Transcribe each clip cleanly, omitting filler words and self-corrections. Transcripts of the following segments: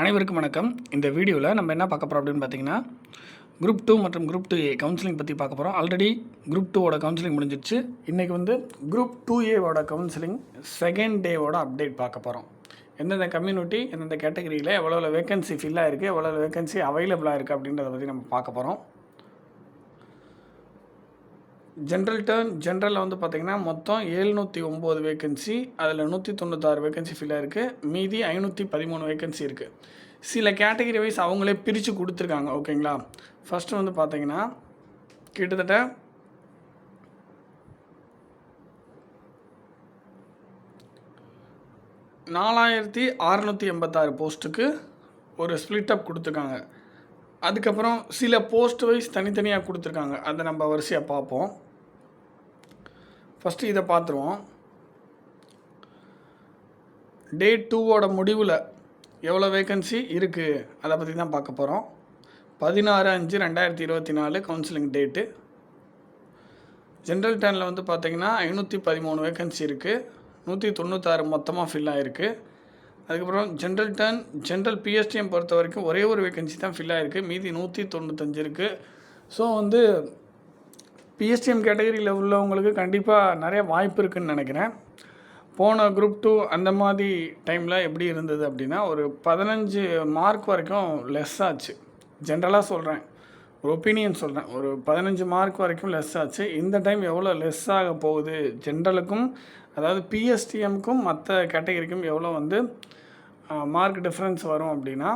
அனைவருக்கும் வணக்கம். இந்த வீடியோவில் நம்ம என்ன பார்க்க போகிறோம் அப்படின்னு பார்த்தீங்கன்னா, குரூப் 2 மற்றும் குரூப் 2A கவுன்சிலிங் பற்றி பார்க்க போகிறோம். ஆல்ரெடி குரூப் 2ஓட கவுன்சிலிங் முடிஞ்சிடுச்சு. இன்றைக்கி வந்து குரூப் 2Aவோட கவுன்சிலிங் செகண்ட் டேவோட அப்டேட் பார்க்க போகிறோம். எந்தெந்த கம்யூனிட்டி எந்தெந்த கேட்டகரியில் எவ்வளோ வேகன்சி ஃபில் ஆகிருக்கு, எவ்வளோ வேகன்சி அவைலபிளாக இருக்குது அப்படின்றத பற்றி நம்ம பார்க்க போகிறோம். ஜென்ரலில் வந்து பார்த்திங்கன்னா மொத்தம் 709 வேகன்சி, அதில் 196 வேகன்சி ஃபில் ஆகிருக்கு. மீதி 513 வேகன்சி இருக்குது. சில கேட்டகரி வைஸ் அவங்களே பிரித்து கொடுத்துருக்காங்க. ஓகேங்களா? ஃபஸ்ட்டு வந்து பார்த்திங்கன்னா கிட்டத்தட்ட 4686 போஸ்ட்டுக்கு ஒரு ஸ்ப்ளிட் அப் கொடுத்துருக்காங்க. அதுக்கப்புறம் சில போஸ்ட் வைஸ் தனித்தனியாக கொடுத்துருக்காங்க. அதை நம்ம வரிசையாக பார்ப்போம். ஃபஸ்ட்டு இதை பார்த்துருவோம். டே 2ஓட முடிவில் எவ்வளோ வேகன்சி இருக்குது அதை பற்றி தான் பார்க்க போகிறோம். 16/5/2024 கவுன்சிலிங் டேட்டு. ஜென்ரல் டர்னில் வந்து பார்த்திங்கன்னா 513 வேகன்சி இருக்குது. 196 மொத்தமாக ஃபில் ஆகிருக்கு. அதுக்கப்புறம் ஜென்ரல் பிஎஸ்டிஎம் பொறுத்த வரைக்கும் ஒரே ஒரு வேகன்சி தான் ஃபில் ஆகிருக்கு. மீதி 195 இருக்குது. ஸோ வந்து பிஎஸ்டிஎம் கேட்டகரியில் உள்ளவங்களுக்கு கண்டிப்பாக நிறைய வாய்ப்பு இருக்குதுன்னு நினைக்கிறேன். போன குரூப் 2 அந்த மாதிரி டைமில் எப்படி இருந்தது அப்படின்னா ஒரு 15 மார்க் வரைக்கும் லெஸ் ஆச்சு. ஜென்ரலாக சொல்கிறேன், ஒரு ஒப்பீனியன் சொல்கிறேன், ஒரு 15 மார்க் வரைக்கும் லெஸ் ஆச்சு. இந்த டைம் எவ்வளோ லெஸ் ஆக போகுது ஜென்ரலுக்கும், அதாவது பிஎஸ்டிஎம்க்கும் மற்ற கேட்டகரிக்கும் எவ்வளோ வந்து மார்க் டிஃப்ரென்ஸ் வரும் அப்படின்னா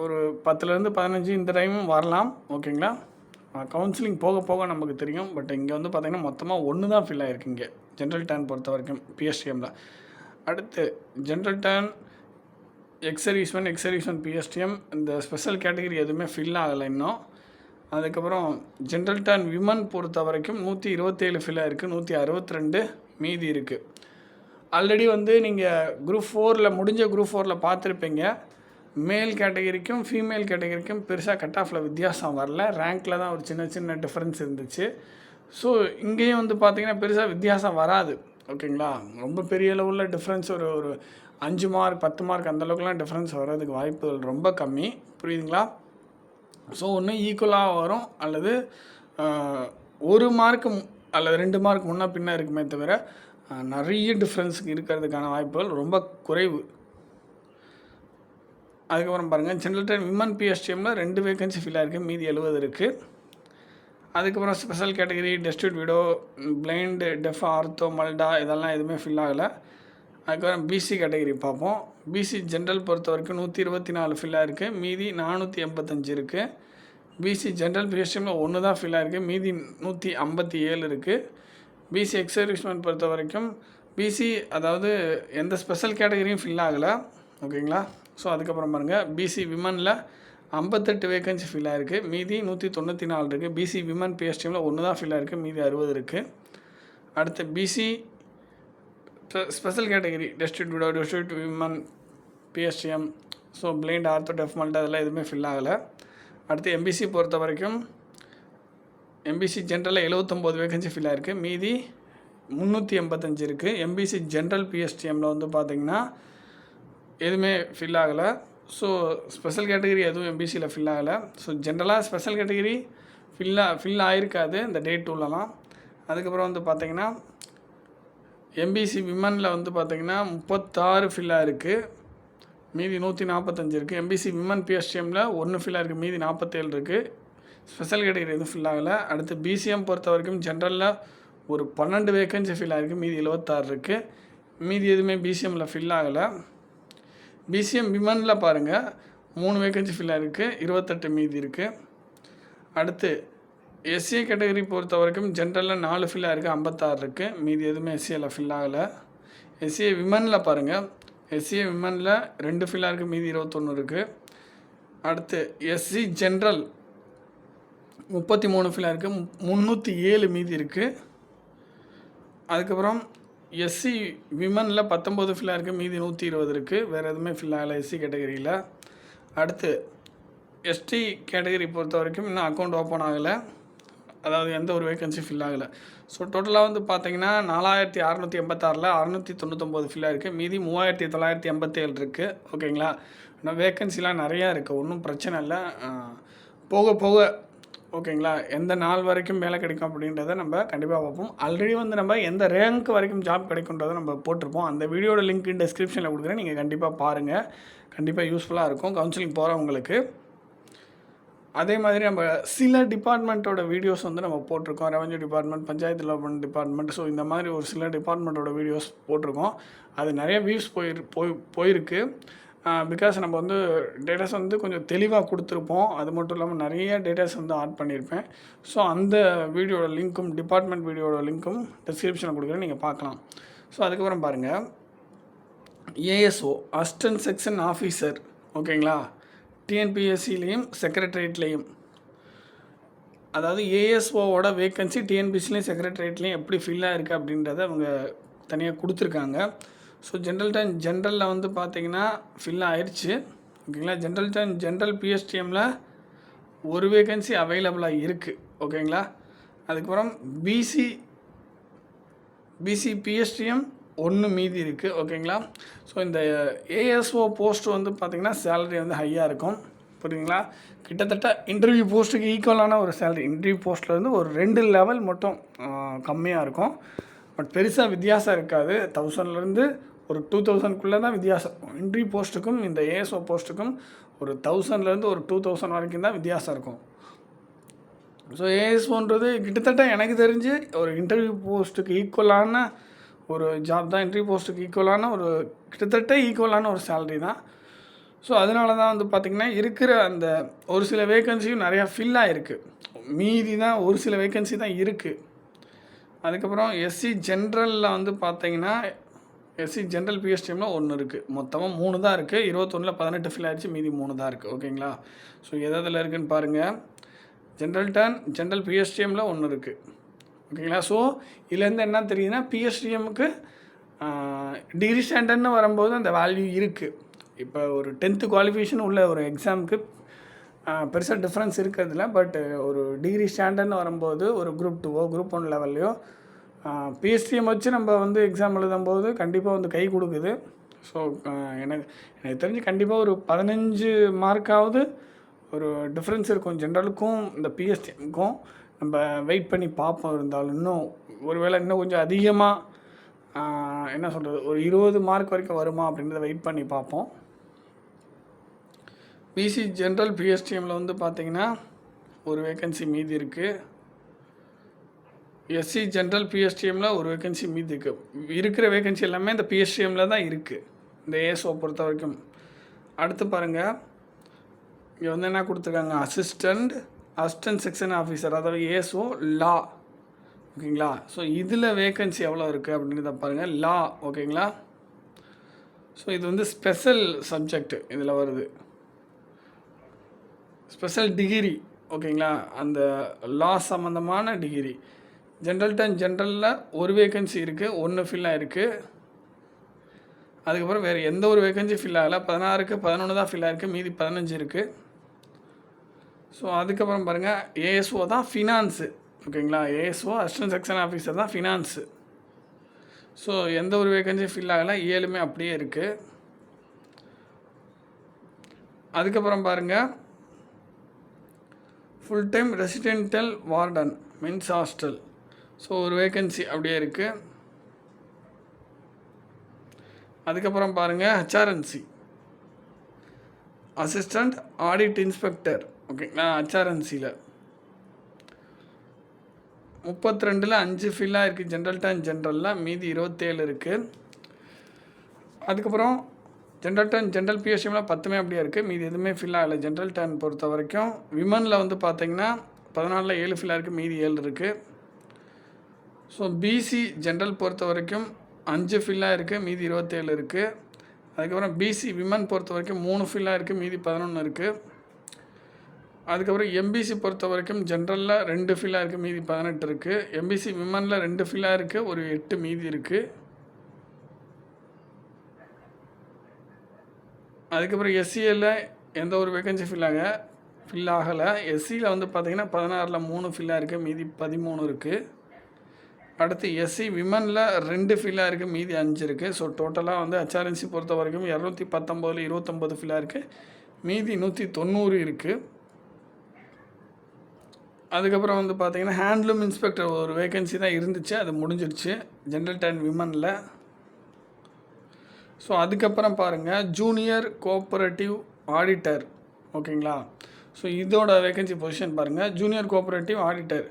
ஒரு 10லேருந்து 15 இந்த டைமும் வரலாம். ஓகேங்களா? கவுன்சிலிங் போக போக நமக்கு தெரியும். பட் இங்கே வந்து பார்த்திங்கன்னா மொத்தமாக 1 தான் ஃபில் ஆகிருக்கு இங்கே ஜென்ரல் டர்ன் பொறுத்த வரைக்கும் பிஎஸ்டிஎம்மில். அடுத்து ஜென்ரல் டர்ன், எக்ஸர்வீஸ்மென் பிஎஸ்டிஎம் இந்த ஸ்பெஷல் கேட்டகரி எதுவுமே ஃபில் ஆகலை இன்னும். அதுக்கப்புறம் ஜென்ரல் டர்ன் விமன் பொறுத்த வரைக்கும் 127 ஃபில் ஆகிருக்கு. 162 மீதி இருக்குது. ஆல்ரெடி வந்து நீங்கள் குரூப் 4ல் முடிஞ்ச குரூப் 4ல் பார்த்துருப்பீங்க. மேல் கேட்டகரிக்கும் ஃபீமேல் கேட்டகரிக்கும் பெருசாக கட் ஆஃபில் வித்தியாசம் வரல. ரேங்க்கில் தான் ஒரு சின்ன டிஃப்ரென்ஸ் இருந்துச்சு. ஸோ இங்கேயும் வந்து பார்த்திங்கன்னா பெருசாக வித்தியாசம் வராது. ஓகேங்களா? ரொம்ப பெரிய லெவலில் டிஃப்ரென்ஸ் ஒரு 5 மார்க் 10 மார்க் அந்தளவுக்குலாம் டிஃப்ரென்ஸ் வர்றதுக்கு வாய்ப்புகள் ரொம்ப கம்மி. புரியுதுங்களா? ஸோ ஒன்று ஈக்குவலாக வரும், அல்லது 1 மார்க்கு அல்லது 2 மார்க் முன்ன பின்ன இருக்குமே தவிர நிறைய டிஃப்ரென்ஸ் இருக்கிறதுக்கான வாய்ப்புகள் ரொம்ப குறைவு. அதுக்கப்புறம் பாருங்கள், ஜென்ரல் டர்ன் விமன் பிஎஸ்டிஎம்மில் 2 வேகன்சி ஃபில் ஆகிருக்கு. மீதி 70 இருக்குது. அதுக்கப்புறம் special category destitute widow, blind, deaf, ortho, மல்டா இதெல்லாம் எதுவுமே ஃபில் ஆகலை. அதுக்கப்புறம் பிசி கேட்டகரி பார்ப்போம். பிசி ஜென்ரல் பொறுத்த வரைக்கும் 124 ஃபில் ஆகிருக்கு. மீதி 485 இருக்குது. பிசி ஜென்ரல் பிஎஸ்டிஎம்மில் 1 தான் ஃபில் ஆகிருக்கு. மீதி 157 இருக்குது. பிசி எக்ஸர்வீஸ்மென் பொறுத்த வரைக்கும் பிசி அதாவது எந்த ஸ்பெஷல் கேட்டகரியும் ஃபில் ஆகலை. ஓகேங்களா? ஸோ அதுக்கப்புறம் பாருங்கள், பிசி விமனில் 58 வேகன்சி ஃபில் ஆகிருக்கு. மீதி 194 இருக்குது. பிசி விமன் பிஎஸ்டிஎம்மில் 1 தான் ஃபில் ஆகிருக்கு. மீதி 60 இருக்குது. அடுத்து BC special category destitute widow, destitute women PSTM, so blind, ortho, deaf, மல்டா அதெல்லாம் எதுவுமே ஃபில் ஆகலை. அடுத்து எம்பிசி பொறுத்த வரைக்கும் எம்பிசி ஜென்ரலில் 79 வேகன்சி ஃபில் ஆகிருக்கு. மீதி 385 இருக்குது. எம்பிசி ஜென்ரல் பிஎஸ்டிஎம்மில் வந்து பார்த்திங்கன்னா எதுவுமே ஃபில் ஆகலை. ஸோ ஸ்பெஷல் கேட்டகரி எதுவும் எம்பிசியில் ஃபில் ஆகலை. ஸோ ஜென்ரலாக ஸ்பெஷல் கேட்டகரி ஃபில் ஆகிருக்காது இந்த டே 2லலாம். அதுக்கப்புறம் வந்து பார்த்திங்கன்னா எம்பிசி விமனில் வந்து பார்த்திங்கன்னா 36 ஃபில் ஆகிருக்கு. மீதி 145 இருக்குது. எம்பிசி விமன் பிஎஸ்டிஎம்மில் 1 ஃபில் ஆகிருக்கு. மீதி 47 இருக்குது. ஸ்பெஷல் கேட்டகரி எதுவும் ஃபில் ஆகலை. அடுத்து பிசிஎம் பொறுத்த வரைக்கும் ஜென்ரலில் ஒரு 12 வேகன்சி ஃபில் ஆகிருக்கு. மீதி 76 இருக்குது. மீதி எதுவுமே பிசிஎம்மில் ஃபில் ஆகலை. பிசிஎம் விமனில் பாருங்கள் 3 வேகன்சி ஃபில் ஆகிருக்கு. 28 மீதி இருக்குது. அடுத்து எஸ்சிஏ கேட்டகரி பொறுத்த வரைக்கும் ஜென்ரலில் 4 ஃபில் ஆகிருக்கு. 56 இருக்குது. மீதி எதுவுமே எஸ்சிஏவில் ஃபில் ஆகலை. எஸ்சிஏ விமனில் பாருங்கள், எஸ்சிஏ விமனில் 2 ஃபில் ஆகிருக்கு. மீதி 21 இருக்குது. அடுத்து எஸ்சி ஜென்ரல் 33 ஃபில் ஆகிருக்கு. 307 மீதி இருக்குது. அதுக்கப்புறம் எஸ்சி விமனில் 19 ஃபில் ஆகிருக்கு. மீதி 120 இருக்குது. வேறு எதுவுமே ஃபில் ஆகலை எஸ்சி கேட்டகரியில். அடுத்து எஸ்டி கேட்டகரி பொறுத்த வரைக்கும் இன்னும் அக்கௌண்ட் ஓப்பன் ஆகலை. அதாவது எந்த ஒரு வேகன்சி ஃபில் ஆகலை. ஸோ டோட்டலாக வந்து பார்த்தீங்கன்னா 4686 699 ஃபில்லாக இருக்குது. மீதி 3987 இருக்குது. ஓகேங்களா? இன்னும் வேக்கன்சிலாம் நிறையா இருக்குது. ஒன்றும் பிரச்சனை இல்லை. போக போக ஓகேங்களா, எந்த நாள் வரைக்கும் வேலை கிடைக்கும் அப்படின்றத நம்ம கண்டிப்பாக பார்ப்போம். ஆல்ரெடி வந்து நம்ம எந்த ரேங்க் வரைக்கும் ஜாப் கிடைக்குன்றதை நம்ம போட்டிருப்போம். அந்த வீடியோட லிங்க் டிஸ்கிரிப்ஷனில் கொடுக்குறேன். நீங்கள் கண்டிப்பாக பாருங்கள். கண்டிப்பாக யூஸ்ஃபுல்லாக இருக்கும் கவுன்சிலிங் போகிறவங்களுக்கு. அதே மாதிரி நம்ம சில டிபார்ட்மெண்ட்டோட வீடியோஸ் வந்து நம்ம போட்டிருக்கோம். Revenue department, panchayat development department, so இந்த மாதிரி ஒரு சில டிபார்ட்மெண்ட்டோட வீடியோஸ் போட்டிருக்கோம். அது நிறைய வியூஸ் போயிருக்கு. பிகாஸ் நம்ம வந்து டேட்டாஸ் வந்து கொஞ்சம் தெளிவாக கொடுத்துருப்போம். அது மட்டும் இல்லாமல் நிறைய டேட்டாஸ் வந்து ஆட் பண்ணியிருப்பேன். ஸோ அந்த வீடியோட லிங்க்கும் டிபார்ட்மெண்ட் வீடியோட லிங்க்கும் டிஸ்கிரிப்ஷனில் கொடுக்குறேன், நீங்கள் பார்க்கலாம். ஸோ அதுக்கப்புறம் பாருங்கள், ஏஎஸ்ஓ அசிஸ்டன்ட் செக்ஷன் ஆஃபீஸர். ஓகேங்களா? டிஎன்பிஎஸ்சிலையும் செக்ரட்டரியேட்லேயும், அதாவது ஏஎஸ்ஓவோட வேக்கன்சி டிஎன்பிஎஸ்சிலையும் செக்ரட்டரியேட்லேயும் எப்படி ஃபில்லாக இருக்குது அப்படின்றத அவங்க தனியாக கொடுத்துருக்காங்க. ஸோ ஜென்ரலில் வந்து பார்த்திங்கன்னா ஃபில் ஆயிடுச்சு. ஓகேங்களா? ஜென்ரல் பிஎஸ்டிஎம்மில் ஒரு வேக்கன்சி அவைலபிளாக இருக்குது. ஓகேங்களா? அதுக்கப்புறம் பிசி பிஎஸ்டிஎம் 1 மீதி இருக்குது. ஓகேங்களா? ஸோ இந்த ஏஎஸ்ஓ போஸ்ட் வந்து பார்த்திங்கன்னா சேலரி வந்து ஹையாக இருக்கும். புரியுதுங்களா? கிட்டத்தட்ட இன்டர்வியூ போஸ்ட்டுக்கு ஈக்குவலான ஒரு சேலரி. இன்டர்வியூ போஸ்ட்டில் வந்து ஒரு 2 லெவல் மட்டும் கம்மியாக இருக்கும். பட் பெருசாக வித்தியாசம் இருக்காது. 1000லேருந்து ஒரு 2000க்குள்ளே தான் வித்தியாசம். இன்டர்வியூ போஸ்ட்டுக்கும் இந்த ஏஎஸ்ஓ போஸ்ட்டுக்கும் ஒரு 1000லேருந்து ஒரு 2000 வரைக்கும் தான் வித்தியாசம் இருக்கும். ஸோ ஏஎஸ்ஓன்றது கிட்டத்தட்ட எனக்கு தெரிஞ்சு ஒரு இன்டர்வியூ போஸ்ட்டுக்கு ஈக்குவலான ஒரு ஜாப் தான். இன்டர்வியூ போஸ்ட்டுக்கு ஈக்குவலான ஒரு கிட்டத்தட்ட ஈக்குவலான ஒரு சேலரி தான். ஸோ அதனால தான் வந்து பார்த்திங்கன்னா இருக்கிற அந்த ஒரு சில வேக்கன்சியும் நிறையா ஃபில் ஆகிருக்கு. மீதி தான் ஒரு சில வேக்கன்சி தான் இருக்குது. அதுக்கப்புறம் எஸ்சி ஜென்ரலில் வந்து பார்த்திங்கன்னா எஸ்சி ஜென்ரல் பிஎஸ்டிஎம்மில் 1 இருக்குது. மொத்தமாக 3 தான் இருக்குது. 21ல் 18 ஃபில் ஆகிடுச்சு. மீதி 3 தான் இருக்குது. ஓகேங்களா? ஸோ எதில் இருக்குதுன்னு பாருங்கள். ஜென்ரல் பிஎஸ்டிஎம்மில் 1 இருக்குது. ஓகேங்களா? ஸோ இதுலேருந்து என்ன தெரியுதுன்னா, பிஎஸ்டிஎம்முக்கு டிகிரி ஸ்டாண்டர்ட்னு வரும்போது அந்த வேல்யூ இருக்குது. இப்போ ஒரு 10th குவாலிஃபிகேஷன் உள்ள ஒரு எக்ஸாமுக்கு பெருசாக டிஃப்ரென்ஸ் இருக்கிறதில்ல. பட் ஒரு டிகிரி ஸ்டாண்டர்ட்னு வரும்போது ஒரு குரூப் 2ஓ குரூப் 1 லெவல்லையோ பிஎஸ்டிஎம் வச்சு நம்ம வந்து எக்ஸாம் எழுதும்போது கண்டிப்பாக வந்து கை கொடுக்குது. ஸோ எனக்கு தெரிஞ்சு கண்டிப்பாக ஒரு 15 மார்க்காவது ஒரு டிஃப்ரென்ஸ் இருக்கும் ஜென்ரலுக்கும் இந்த பிஎஸ்டிஎம்க்கும். நம்ம வெயிட் பண்ணி பார்ப்போம். இருந்தாலும் இன்னும் ஒருவேளை இன்னும் கொஞ்சம் அதிகமாக என்ன சொல்கிறது, ஒரு 20 மார்க் வரைக்கும் வருமா அப்படின்றத வெயிட் பண்ணி பார்ப்போம். பிசி ஜென்ரல் பிஎஸ்டிஎம்மில் வந்து பார்த்திங்கன்னா ஒரு வேக்கன்சி மீதி இருக்குது. எஸ்சி ஜென்ரல் பிஎஸ்டிஎம்மில் ஒரு வேக்கன்சி மீதி இருக்குது. இருக்கிற வேக்கன்சி எல்லாமே இந்த பிஎஸ்டிஎம்மில் தான் இருக்குது, இந்த ஏஎஸ்ஓ பொறுத்த வரைக்கும். அடுத்து பாருங்கள், இங்கே வந்து என்ன கொடுத்துருக்காங்க, அசிஸ்டன்ட் செக்ஷன் ஆஃபீஸர், அதாவது ஏஎஸ்ஓ லா. ஓகேங்களா? ஸோ இதில் வேக்கன்சி எவ்வளோ இருக்குது அப்படின்றத பாருங்கள். லா. ஓகேங்களா? ஸோ இது வந்து ஸ்பெஷல் சப்ஜெக்ட் இதில் வருது, ஸ்பெஷல் டிகிரி. ஓகேங்களா? அந்த லா சம்மந்தமான டிகிரி. ஜென்ரலில் ஒரு வேக்கன்சி இருக்குது, 1 ஃபில் ஆகிருக்கு. அதுக்கப்புறம் வேறு எந்த ஒரு வேக்கன்சி ஃபில் ஆகலை. 16க்கு 11 தான் ஃபில் ஆகிருக்கு. மீதி 15 இருக்குது. ஸோ அதுக்கப்புறம் பாருங்கள், ஏஎஸ்ஓ தான் ஃபினான்ஸு. ஓகேங்களா? ஏஎஸ்ஓ அசிஸ்டன்ட் செக்ஷன் ஆஃபீஸர் தான் ஃபினான்ஸு. ஸோ எந்த ஒரு வேக்கன்சி ஃபில் ஆகலை, 7மே அப்படியே இருக்குது. அதுக்கப்புறம் பாருங்கள், full time residential warden men's hostel. So ஒரு வேக்கன்சி அப்படியே இருக்குது. அதுக்கப்புறம் பாருங்கள், ஹெச்ஆர்என்சி அசிஸ்டண்ட் ஆடிட் இன்ஸ்பெக்டர். ஓகேங்களா? ஹெச்ஆர்என்சியில் 32ல் 5 ஃபில்லாக இருக்குது ஜென்ரலில். மீதி 27 இருக்குது. அதுக்கப்புறம் ஜென்ரல் பிஎஸ்டிஎம்மில் 10மே அப்படியே இருக்குது. மீதி எதுவுமே ஃபில் ஆகலை ஜென்ரல் பொறுத்த வரைக்கும். விமனில் வந்து பார்த்திங்கன்னா 14ல் 7 ஃபில்லாக இருக்குது. மீதி 7 இருக்குது. ஸோ பிசி ஜென்ரல் பொறுத்த வரைக்கும் 5 ஃபில்லாக இருக்குது. மீதி 27 இருக்குது. அதுக்கப்புறம் பிசி விமன் பொறுத்த வரைக்கும் 3 ஃபில்லாக இருக்குது. மீதி 11 இருக்குது. அதுக்கப்புறம் எம்பிசி பொறுத்த வரைக்கும் ஜென்ரலில் 2 ஃபில்லாக இருக்குது. மீதி 18 இருக்குது. எம்பிசி விமனில் 2 ஃபில்லாக இருக்குது. ஒரு 8 மீதி இருக்குது. அதுக்கப்புறம் எஸ்சியில் எந்த ஒரு வேக்கன்சி ஃபில் ஆகலை. எஸ்சியில் வந்து பார்த்திங்கன்னா 16ல் 3 ஃபில்லாக இருக்குது. மீதி 13 இருக்குது. அடுத்து எஸ்சி விமனில் 2 ஃபில்லாக இருக்குது, மீதி 5 இருக்குது. ஸோ டோட்டலாக வந்து ஹெச்ஆர்என்சி பொறுத்த வரைக்கும் 219 29 ஃபில்லாக இருக்குது, மீதி 190 இருக்குது. அதுக்கப்புறம் வந்து பார்த்திங்கன்னா ஹேண்ட்லூம் இன்ஸ்பெக்டர் ஒரு வேகன்சி தான் இருந்துச்சு, அது முடிஞ்சிடுச்சு ஜென்ரல் அண்ட் விமனில். ஸோ அதுக்கப்புறம் பாருங்கள் ஜூனியர் கோஆப்ரேட்டிவ் ஆடிட்டர், ஓகேங்களா. ஸோ இதோட வேகன்சி பொசிஷன் பாருங்கள். ஜூனியர் கோஆப்ரேட்டிவ் ஆடிட்டர்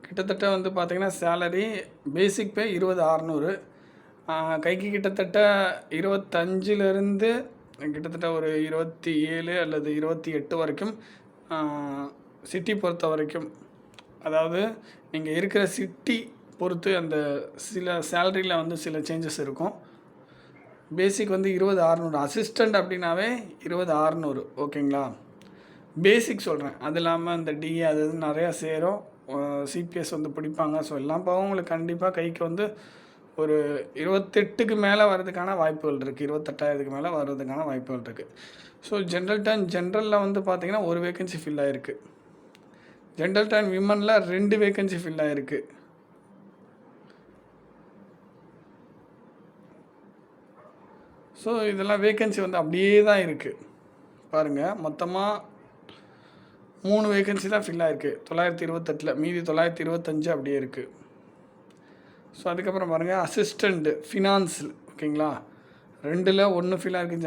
கிட்டத்தட்ட வந்து பார்த்திங்கன்னா சேலரி பேசிக் பே 20,600, கைக்கு கிட்டத்தட்ட 25லேருந்து கிட்டத்தட்ட ஒரு 27 அல்லது 28 வரைக்கும். சிட்டி பொறுத்த வரைக்கும், அதாவது நீங்கள் இருக்கிற சிட்டி பொறுத்து அந்த சில சேலரியில் வந்து சில சேஞ்சஸ் இருக்கும். பேசிக் வந்து 20,600, அசிஸ்டண்ட் அப்படின்னாவே 20,600, ஓகேங்களா. பேசிக் சொல்கிறேன், அது இல்லாமல் இந்த டிஏ அது நிறையா சேரும், சிபிஎஸ் வந்து பிடிப்பாங்க. ஸோ எல்லாம் போக உங்களுக்கு கண்டிப்பாக கைக்கு வந்து ஒரு 28க்கு மேலே வர்றதுக்கான வாய்ப்புகள் இருக்குது, 28,000க்கு மேலே வர்றதுக்கான வாய்ப்புகள் இருக்குது. ஸோ ஜென்ரலில் வந்து பார்த்திங்கன்னா ஒரு வேகன்சி ஃபில் ஆகிருக்கு. ஜென்ரல் அண்ட் விமனில் 2 வேகன்சி ஃபில் ஆகிருக்கு. ஸோ இதெல்லாம் வேகன்சி வந்து அப்படியே தான் இருக்குது பாருங்கள். மொத்தமாக 3 வேகன்சி தான் ஃபில் ஆகிருக்கு 928, மீதி 925 அப்படியே இருக்குது. ஸோ அதுக்கப்புறம் பாருங்கள் அசிஸ்டண்ட் ஃபினான்ஸில், ஓகேங்களா, 2ல் 1 ஃபில் ஆகிருக்கு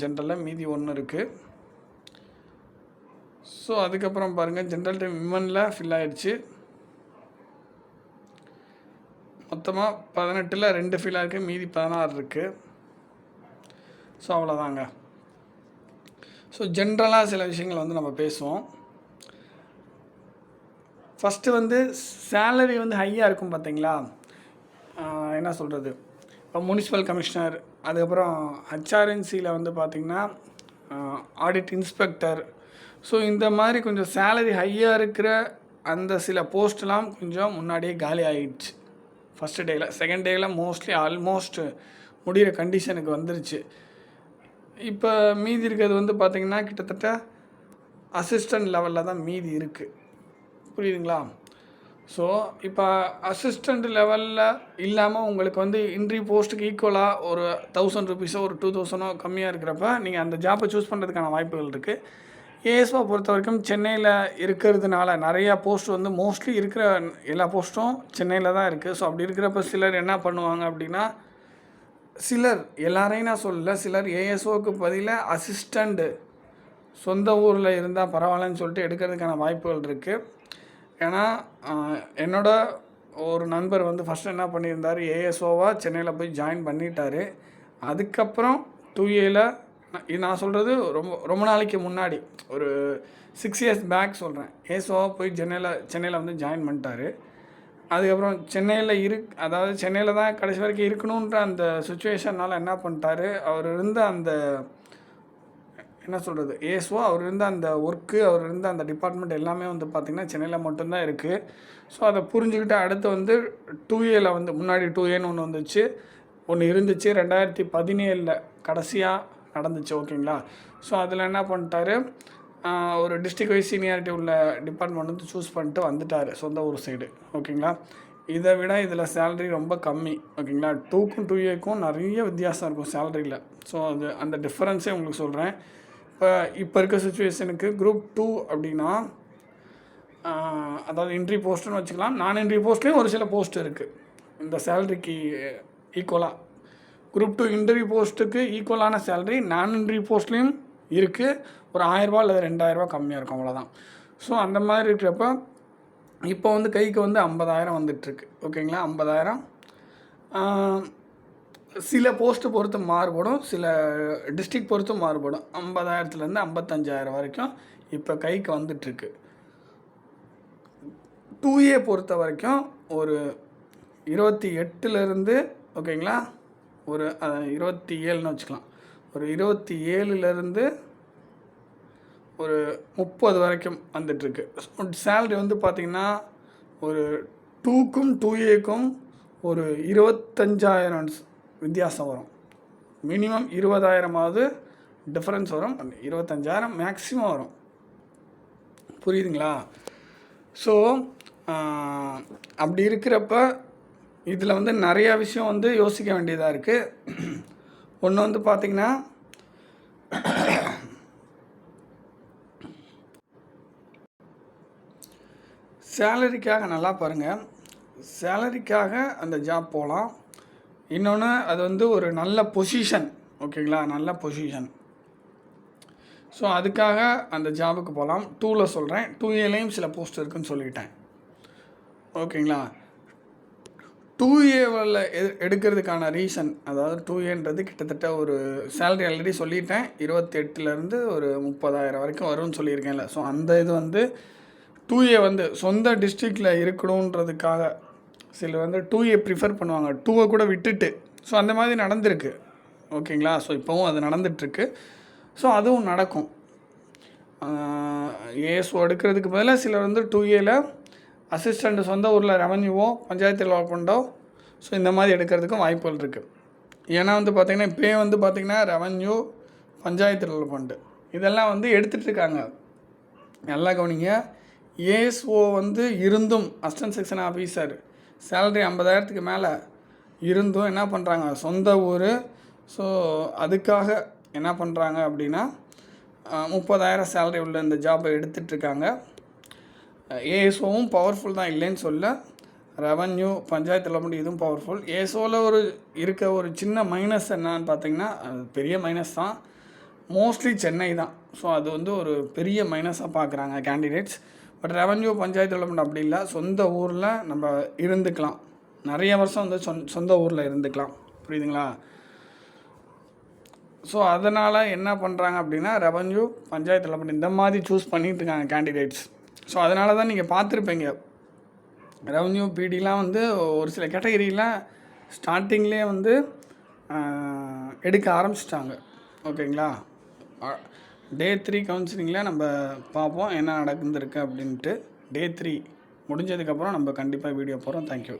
ஜென்ரலில், மீதி 1 இருக்குது. ஸோ அதுக்கப்புறம் பாருங்கள் ஜென்ரல் டைம் விமனில் ஃபில் ஆகிடுச்சு. மொத்தமாக 18ல் 2 ஃபில் ஆகிருக்கு, மீதி 16 இருக்குது. ஸோ அவ்வளோதாங்க. ஸோ ஜென்ரலாக சில விஷயங்கள் வந்து நம்ம பேசுவோம். ஃபஸ்ட்டு வந்து சேலரி வந்து ஹையாக இருக்கும் பார்த்தீங்களா, என்ன சொல்கிறது, இப்போ முனிசிபல் கமிஷனர், அதுக்கப்புறம் ஹெச்ஆர்என்சியில் வந்து பார்த்திங்கன்னா ஆடிட் இன்ஸ்பெக்டர். ஸோ இந்த மாதிரி கொஞ்சம் சேலரி ஹையாக இருக்கிற அந்த சில போஸ்ட்லாம் கொஞ்சம் முன்னாடியே காலி ஆகிடுச்சு ஃபஸ்ட்டு டேயில். செகண்ட் டேயில் ஆல்மோஸ்ட் முடிகிற கண்டிஷனுக்கு வந்துருச்சு. இப்போ மீதி இருக்கிறது வந்து பார்த்திங்கன்னா கிட்டத்தட்ட அசிஸ்டண்ட் லெவலில் தான் மீதி இருக்குது, புரியுதுங்களா. ஸோ இப்போ அசிஸ்டண்ட் லெவலில் இல்லாமல் உங்களுக்கு வந்து இன்டர்வியூ போஸ்ட்டுக்கு ஈக்குவலாக ஒரு 1000 ருபீஸோ ஒரு 2000 கம்மியாக இருக்கிறப்ப நீங்கள் அந்த ஜாப்பை சூஸ் பண்ணுறதுக்கான வாய்ப்புகள் இருக்குது. ஏஎஸ்ஓ பொறுத்த வரைக்கும் சென்னையில் இருக்கிறதுனால நிறையா போஸ்ட் வந்து மோஸ்ட்லி இருக்கிற எல்லா போஸ்ட்டும் சென்னையில் தான் இருக்குது. ஸோ அப்படி இருக்கிறப்ப சிலர் என்ன பண்ணுவாங்க அப்படின்னா, சிலர் எல்லாரையும் நான் சொல்லலை, சிலர் ஏஎஸ்ஓக்கு பதிலாக அசிஸ்டண்ட்டு சொந்த ஊரில் இருந்தால் பரவாயில்லன்னு சொல்லிட்டு எடுக்கிறதுக்கான வாய்ப்புகள் இருக்குது. ஏன்னா என்னோட ஒரு நண்பர் வந்து ஃபஸ்ட்டு என்ன பண்ணியிருந்தார், ஏஎஸ்ஓவாக சென்னையில் போய் ஜாயின் பண்ணிட்டார். அதுக்கப்புறம் 2Aல நான் சொல்கிறது ரொம்ப நாளைக்கு முன்னாடி, ஒரு 6 இயர்ஸ் பேக் சொல்கிறேன், ஏஎஸ்ஓவாக போய் சென்னையில் வந்து ஜாயின் பண்ணிட்டார். அதுக்கப்புறம் அதாவது சென்னையில் தான் கடைசி வரைக்கும் இருக்கணுன்ற அந்த சுச்சுவேஷனால் என்ன பண்ணிட்டாரு, அவர் இருந்த அந்த என்ன சொல்கிறது ஏஎஸ்ஓ, அவர் இருந்த அந்த ஒர்க்கு, அவர் இருந்த அந்த டிபார்ட்மெண்ட் எல்லாமே வந்து பார்த்திங்கன்னா சென்னையில் மட்டும்தான் இருக்குது. ஸோ அதை புரிஞ்சுக்கிட்டு அடுத்து வந்து 2Aல வந்து முன்னாடி 2Aன்னு ஒன்று வந்துச்சு, ஒன்று இருந்துச்சு 2017 கடைசியாக நடந்துச்சு, ஓகேங்களா. ஸோ அதில் என்ன பண்ணிட்டாரு, ஒரு டிஸ்ட்ரிக்ட் வைஸ் சீனியாரிட்டி உள்ள டிபார்ட்மெண்ட் வந்து சூஸ் பண்ணிட்டு வந்துட்டார் சொந்த ஊர் சைடு, ஓகேங்களா. இதை விட இதில் சேலரி ரொம்ப கம்மி, ஓகேங்களா. 2க்கும் 2Aக்கும் நிறைய வித்தியாசம் இருக்கும் சேலரியில். ஸோ அந்த டிஃப்ரென்ஸே உங்களுக்கு சொல்கிறேன். இப்போ இருக்க சுச்சுவேஷனுக்கு குரூப் 2 அப்படின்னா, அதாவது என்ட்ரி போஸ்ட்டுன்னு வச்சுக்கலாம், நான் என்ட்ரி போஸ்ட்லேயும் ஒரு சில போஸ்ட் இருக்குது இந்த சேலரிக்கு ஈக்குவலாக. குரூப் 2 இன்டர்வியூ போஸ்ட்டுக்கு ஈக்குவலான சேலரி நான் இன்டர்வியூ போஸ்ட்லேயும் இருக்குது, ஒரு 1000 அல்லது 2000 கம்மியாக இருக்கும், அவ்வளோதான். ஸோ அந்த மாதிரி இருக்கிறப்ப இப்போ வந்து கைக்கு வந்து 50,000 வந்துட்டுருக்கு, ஓகேங்களா. 50,000 சில போஸ்ட்டு பொறுத்து மாறுபடும், சில டிஸ்ட்ரிக்ட் பொறுத்து மாறுபடும். 50,000லேருந்து 55,000 வரைக்கும் இப்போ கைக்கு வந்துட்டுருக்கு. 2A பொறுத்த வரைக்கும் ஒரு 28லேருந்து, ஓகேங்களா, ஒரு 27ன்னு வச்சுக்கலாம், ஒரு 27லேருந்து ஒரு 30 வரைக்கும் வந்துட்டுருக்கு. சேலரி வந்து பார்த்திங்கன்னா ஒரு 2க்கும் 2Aக்கும் ஒரு 25,000 வித்தியாசம் வரும். மினிமம் 20,000ஆவது டிஃப்ரென்ஸ் வரும், 25,000 மேக்ஸிமம் வரும், புரியுதுங்களா. ஸோ அப்படி இருக்கிறப்ப இதில் வந்து நிறையா விஷயம் வந்து யோசிக்க வேண்டியதாக இருக்குது. ஒன்று வந்து பார்த்திங்கன்னா, சேலரிக்காக நல்லா பாருங்கள். சேலரிக்காக அந்த ஜாப் போகலாம். இன்னொன்று அது வந்து ஒரு நல்ல பொசிஷன், ஓகேங்களா, நல்ல பொசிஷன். ஸோ அதுக்காக அந்த ஜாபுக்கு போகலாம். 2ல் சொல்கிறேன், 2Aலையும் சில போஸ்ட் இருக்குதுன்னு சொல்லிட்டேன், ஓகேங்களா. 2Aவில் எடுக்கிறதுக்கான ரீசன், அதாவது 2Aன்றது கிட்டத்தட்ட ஒரு சேலரி ஆல்ரெடி சொல்லிட்டேன், 28லேருந்து ஒரு 30,000 வரைக்கும் வரும்னு சொல்லியிருக்கேன்ல. ஸோ அந்த இது வந்து 2A வந்து சொந்த டிஸ்ட்ரிக்டில் இருக்கணுன்றதுக்காக சிலர் வந்து 2A ப்ரிஃபர் பண்ணுவாங்க, 2 கூட விட்டுட்டு. ஸோ அந்த மாதிரி நடந்திருக்கு, ஓகேங்களா. ஸோ இப்போவும் அது நடந்துகிட்ருக்கு. ஸோ அதுவும் நடக்கும். ஏஎஸ்ஓ எடுக்கிறதுக்கு பதிலாக சிலர் வந்து 2Aல அசிஸ்டண்ட் சொந்த ஊரில் ரெவன்யூவோ பஞ்சாயத்து டெவலப்மெண்ட்டோ ஸோ இந்த மாதிரி எடுக்கிறதுக்கும் வாய்ப்புகள் இருக்குது. ஏன்னா வந்து பார்த்திங்கன்னா இப்போயே வந்து பார்த்திங்கன்னா ரெவன்யூ, பஞ்சாயத்து டெவலப்மெண்ட்டு இதெல்லாம் வந்து எடுத்துகிட்ருக்காங்க. நல்லா கவனிங்க. ஏஎஸ்ஓ வந்து இருந்தும் அசிஸ்டன்ட் செக்ஷன் ஆஃபீஸர் சேலரி 50,000க்கு மேலே இருந்தும் என்ன பண்ணுறாங்க, சொந்த ஊர். ஸோ அதுக்காக என்ன பண்ணுறாங்க அப்படின்னா 30,000 சேலரி உள்ள இந்த ஜாபை எடுத்துகிட்ருக்காங்க. ஏஎஸ்ஓவும் பவர்ஃபுல் தான், இல்லைன்னு சொல்ல. ரெவன்யூ, பஞ்சாயத்து டெவலப்மெண்ட் இதுவும் பவர்ஃபுல். ஏஎஸ்ஓவில் ஒரு சின்ன மைனஸ் என்னன்னு பார்த்தீங்கன்னா, அது பெரிய மைனஸ் தான், மோஸ்ட்லி சென்னை தான். ஸோ அது வந்து ஒரு பெரிய மைனஸாக பார்க்குறாங்க candidates. But revenue, panchayat development அப்படி இல்லை, சொந்த ஊரில் நம்ம இருந்துக்கலாம், நிறைய வருஷம் வந்து சொந்த ஊரில் இருந்துக்கலாம், புரியுதுங்களா. ஸோ அதனால் என்ன பண்ணுறாங்க அப்படின்னா ரெவன்யூ, பஞ்சாயத்து டெவலப்மெண்ட் இந்த மாதிரி சூஸ் பண்ணிட்டு இருக்காங்க கேண்டிடேட்ஸ். ஸோ அதனால தான் நீங்கள் பார்த்துருப்பீங்க, ரெவன்யூ பிடிலாம் வந்து ஒரு சில கேட்டகரியில் ஸ்டார்டிங்லேயே வந்து எடுக்க ஆரம்பிச்சிட்டாங்க, ஓகேங்களா. Day 3 கவுன்சிலிங்கில் நம்ம பார்ப்போம் என்ன நடந்துருக்கு அப்படின்ட்டு. Day 3 முடிஞ்சதுக்கப்புறம் நம்ம கண்டிப்பாக வீடியோ போகிறோம். தேங்க்யூ.